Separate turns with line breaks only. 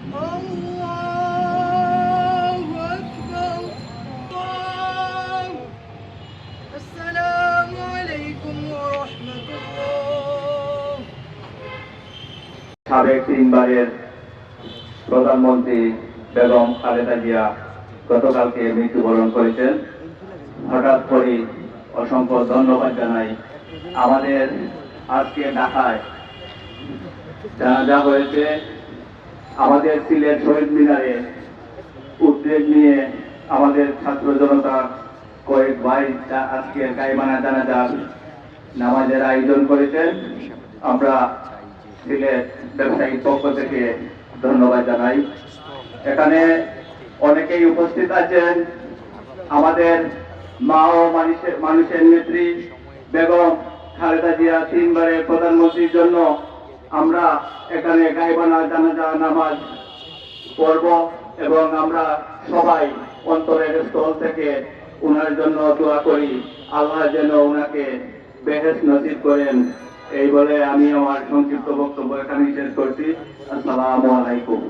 الله أكبر. الله. السلام عليكم ورحمة الله.
সাবেক তিনবারের প্রধানমন্ত্রী বেগম খালেদা জিয়া গতকালকে মৃত্যুবরণ করেছেন। হঠাৎ করে অসংখ্য ধন্যবাদ জানাই। আমাদের আজকে ঢাকায় জানাজা হয়েছে। আমাদের সিলেট শহীদ মিনারে উদ্বেগ নিয়ে আমাদের ছাত্র জনতা কয়েক ভাই আজকে গাইবানা জানাজার নামাজের আয়োজন করেছেন। আমরা সিলেট ব্যবসায়িক পক্ষ থেকে ধন্যবাদ জানাই। এখানে অনেকেই উপস্থিত আছেন। আমাদের মা ও মানুষের নেত্রী বেগম খালেদা জিয়া তিনবারের প্রধানমন্ত্রীর জন্য আমরা এখানে গাইবানা জানাজা নামাজ পড়ব এবং আমরা সবাই অন্তরের স্থল থেকে ওনার জন্য দোয়া করি, আল্লাহ যেন ওনাকে বেহেশত নসিব করেন। এই বলে আমি আমার সংক্ষিপ্ত বক্তব্য এখানে শেষ করছি। আসসালামু আলাইকুম।